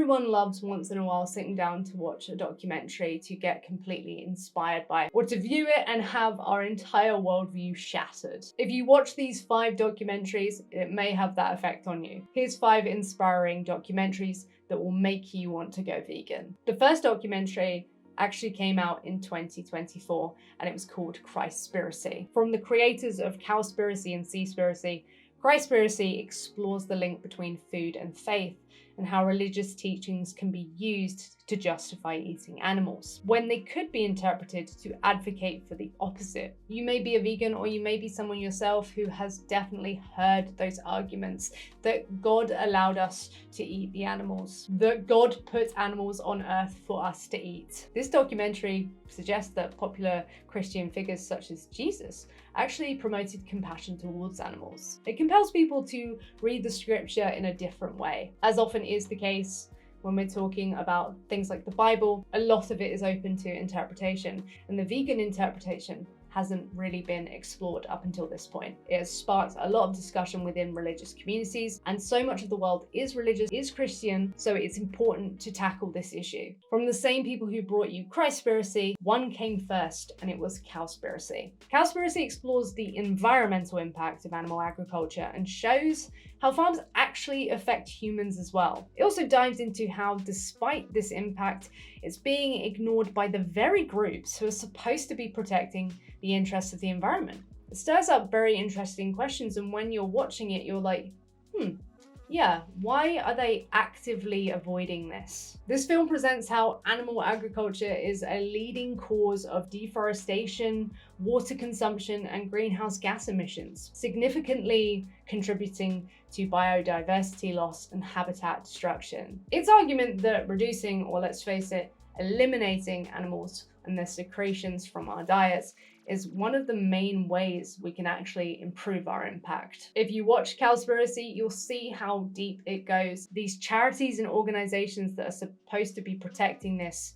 Everyone loves once in a while sitting down to watch a documentary to get completely inspired by it, or to view it and have our entire worldview shattered. If you watch these 5 documentaries, it may have that effect on you. Here's 5 inspiring documentaries that will make you want to go vegan. The first documentary actually came out in 2024 and it was called Christspiracy. From the creators of Cowspiracy and Seaspiracy, Christspiracy explores the link between food and faith and how religious teachings can be used to justify eating animals, when they could be interpreted to advocate for the opposite. You may be a vegan, or you may be someone yourself who has definitely heard those arguments that God allowed us to eat the animals, that God put animals on earth for us to eat. This documentary suggests that popular Christian figures such as Jesus actually promoted compassion towards animals. It compels people to read the scripture in a different way. As often is the case when we're talking about things like the Bible, a lot of it is open to interpretation, and the vegan interpretation hasn't really been explored up until this point. It has sparked a lot of discussion within religious communities, and so much of the world is religious, is Christian, so it's important to tackle this issue. From the same people who brought you Christspiracy, one came first, and it was Cowspiracy. Cowspiracy explores the environmental impact of animal agriculture and shows how farms actually affect humans as well. It also dives into how, despite this impact, it's being ignored by the very groups who are supposed to be protecting the interests of the environment. It stirs up very interesting questions, and when you're watching it, you're like, yeah, why are they actively avoiding this? This film presents how animal agriculture is a leading cause of deforestation, water consumption, and greenhouse gas emissions, significantly contributing to biodiversity loss and habitat destruction. Its argument that reducing, or let's face it, eliminating animals and their secretions from our diets is one of the main ways we can actually improve our impact. If you watch Cowspiracy, you'll see how deep it goes. These charities and organizations that are supposed to be protecting this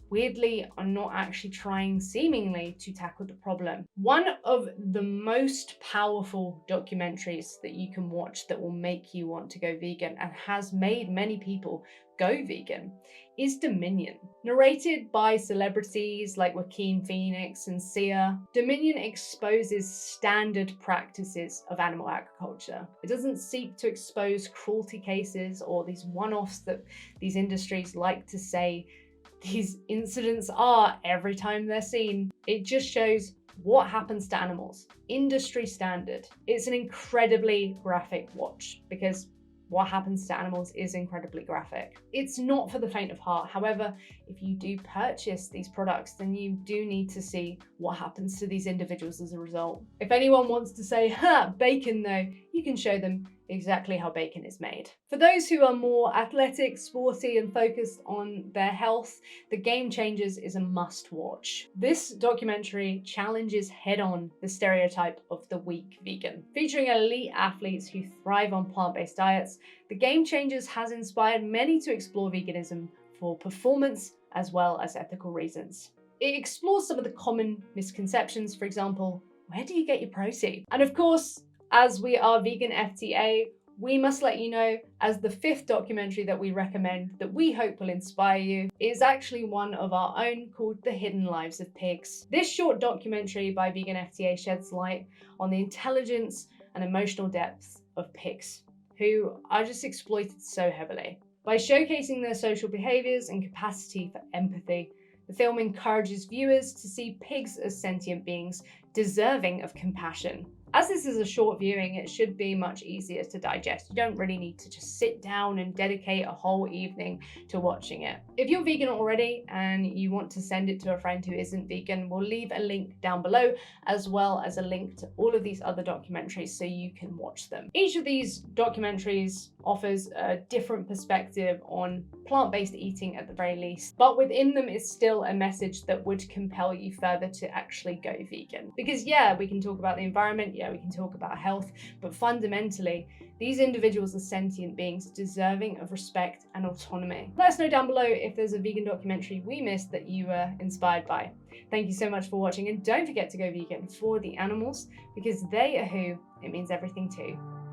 weirdly are not actually trying, seemingly, to tackle the problem. One of the most powerful documentaries that you can watch that will make you want to go vegan, and has made many people go vegan, is Dominion. Narrated by celebrities like Joaquin Phoenix and Sia, Dominion exposes standard practices of animal agriculture. It doesn't seek to expose cruelty cases or these one-offs that these industries like to say these incidents are every time they're seen. It just shows what happens to animals. Industry standard. It's an incredibly graphic watch because what happens to animals is incredibly graphic. It's not for the faint of heart. However, if you do purchase these products, then you do need to see what happens to these individuals as a result. If anyone wants to say, bacon though, you can show them exactly how bacon is made. For those who are more athletic, sporty, and focused on their health, The Game Changers is a must watch. This documentary challenges head-on the stereotype of the weak vegan. Featuring elite athletes who thrive on plant-based diets, The Game Changers has inspired many to explore veganism for performance as well as ethical reasons. It explores some of the common misconceptions, for example, where do you get your protein? And of course, as we are Vegan FTA, we must let you know, as the 5th documentary that we recommend that we hope will inspire you is actually one of our own called The Hidden Lives of Pigs. This short documentary by Vegan FTA sheds light on the intelligence and emotional depth of pigs, who are just exploited so heavily. By showcasing their social behaviours and capacity for empathy, the film encourages viewers to see pigs as sentient beings deserving of compassion. As this is a short viewing, it should be much easier to digest. You don't really need to just sit down and dedicate a whole evening to watching it. If you're vegan already and you want to send it to a friend who isn't vegan, we'll leave a link down below, as well as a link to all of these other documentaries so you can watch them. Each of these documentaries offers a different perspective on plant-based eating at the very least, but within them is still a message that would compel you further to actually go vegan. Because yeah, we can talk about the environment, yeah, we can talk about health, but fundamentally, these individuals are sentient beings deserving of respect and autonomy. Let us know down below if there's a vegan documentary we missed that you were inspired by. Thank you so much for watching, and don't forget to go vegan for the animals, because they are who it means everything to.